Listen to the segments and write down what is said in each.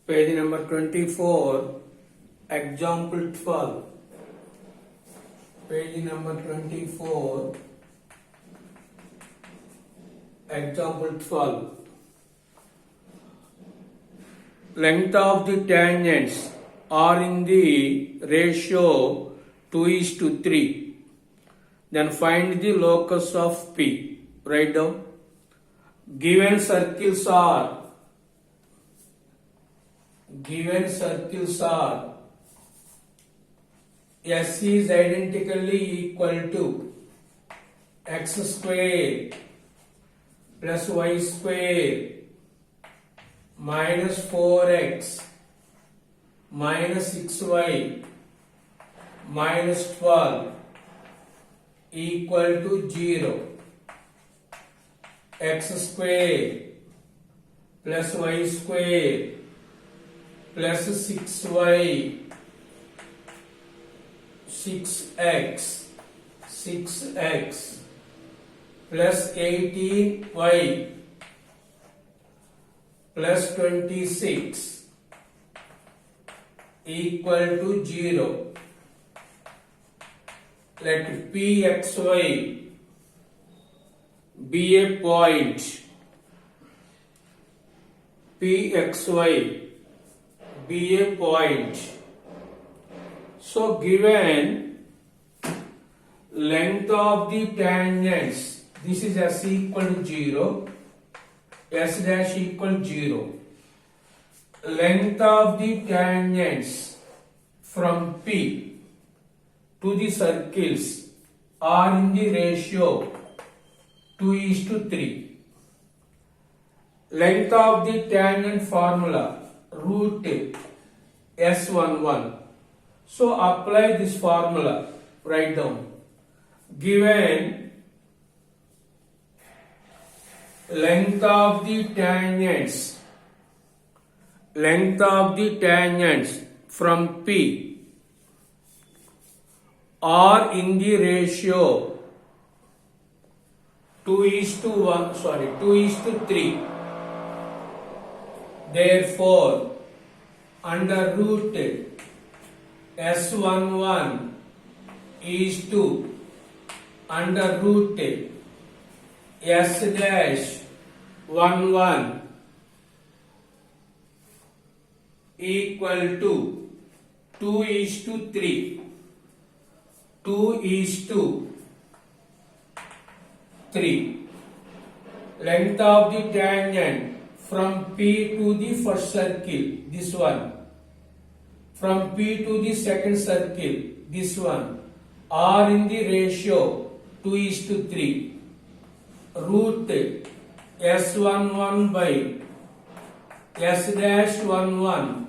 Page number 24, example 12. Page number 24, example 12. Length of the tangents are in the ratio 2:3. Then find the locus of P. Write down. Given circles are S is identically equal to x square plus y square minus 4x minus 6y minus 12 equal to 0. X square plus y square plus 6y 6x plus 18y plus 26 equal to 0. Let Pxy be a point. Pxy be a point. So given length of the tangents, this is s equal to 0, s dash equal 0. Length of the tangents from P to the circles are in the ratio 2:3. Length of the tangent formula root S11. So apply this formula. Write down. Given length of the tangents from P are in the ratio 2:3. Therefore, under root S11 is to under root S dash 11 equal to 2:3. 2:3. Length of the tangent from P to the first circle, this one. From P to the second circle, this one, are in the ratio 2:3. Root S11 by S dash 11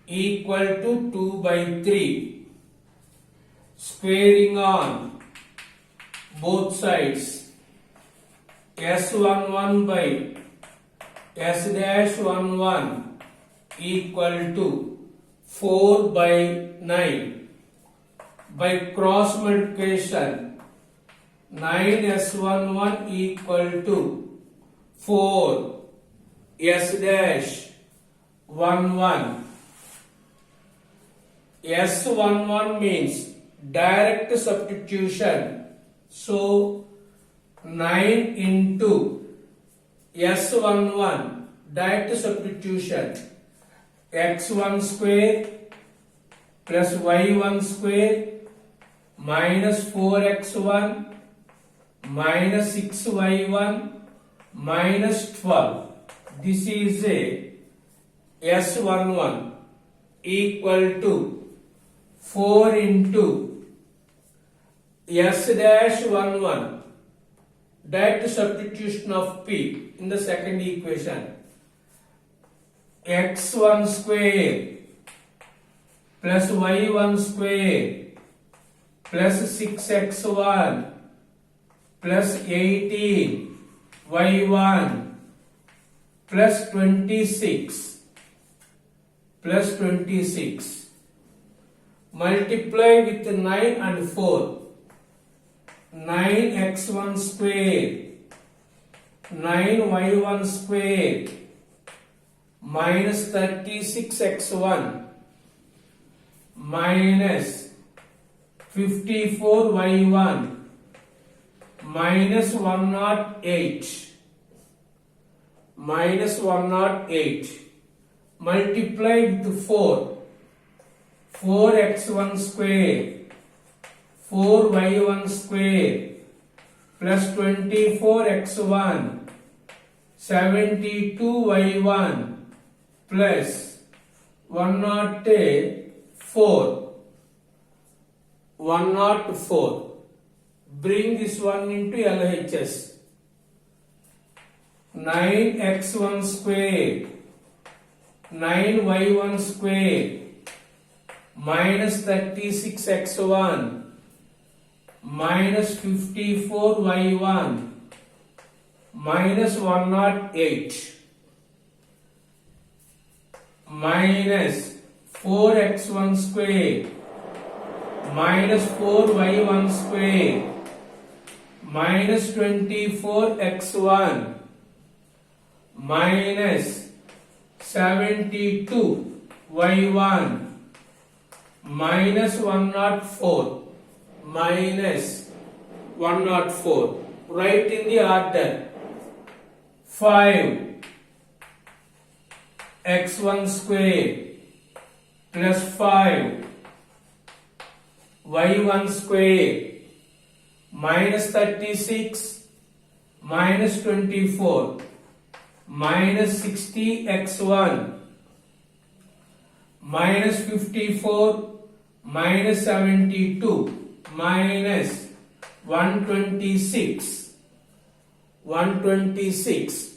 equal to 2/3. Squaring on both sides, S11 by S dash 11 equal to 4/9. By cross multiplication, 9s11 equal to 4 s dash 11. S11 means direct substitution. So 9 into S11 direct substitution. X1 square plus y1 square minus 4x1 minus 6y1 minus 12. This is a S11 equal to 4 into S dash 11 direct substitution of P in the second equation. X1 square plus y1 square plus 6x1 plus 18 y1 plus 26 multiply with 9 and 4. 9x1 square 9y1 square minus 36x1 minus 54y1 minus 108 multiply with 4x1 square 4y1 square plus 24x1 72y1 plus 104. Bring this one into LHS. 9x1 square 9y1 square minus 36x1 minus 54y1 minus 108 minus 4x1 square minus 4y1 square minus 24x1 minus 72y1 minus 104 minus 104. Write in the order. 5x1 square plus 5y1 square minus 36 minus 24 minus 60x1 minus 54 minus 72 minus 126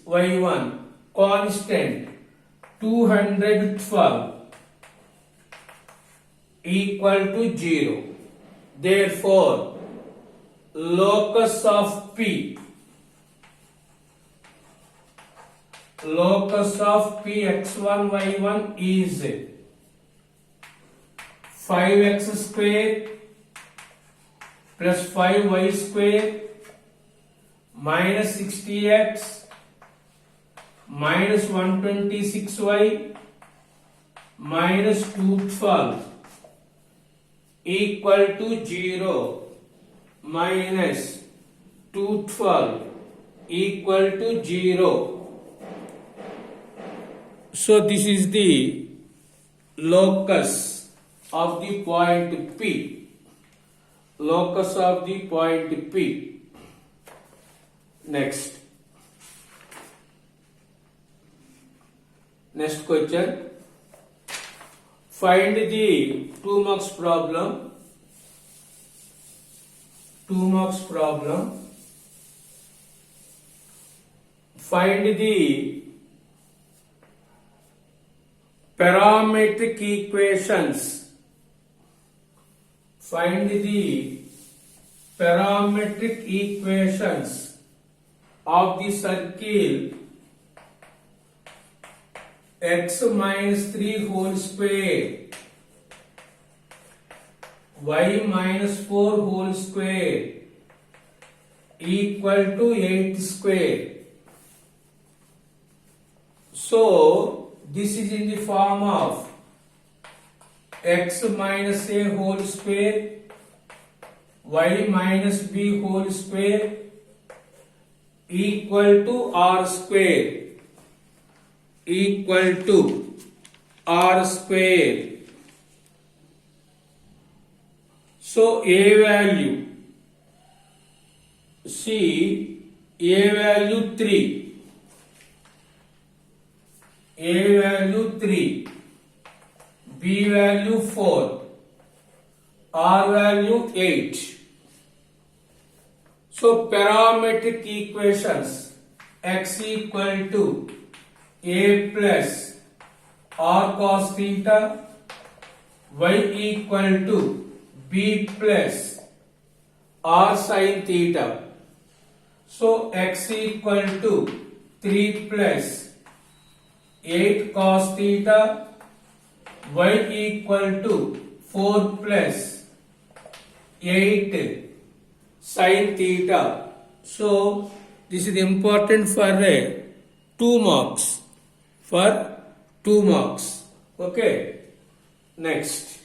y1 constant 212 equal to 0. Therefore, locus of P x1 y1 is 5x square plus 5y square minus 60x minus 126y minus 212 equal to 0 minus 212 equal to 0. So this is the locus of the point P. Locus of the point P. Next question. Find the 2 marks problem. 2 marks problem. Find the parametric equations. Find the parametric equations of the circle x minus 3 whole square y minus 4 whole square equal to 8 square. So this is in the form of x minus a whole square y minus b whole square equal to r square So a value, see a value 3, b value 4, r value 8. So parametric equations x equal to a plus r cos theta, y equal to b plus r sin theta. So x equal to 3 plus 8 cos theta, y equal to 4 plus 8 sin theta. So this is important for 2 marks. For 2 marks. Okay. Next.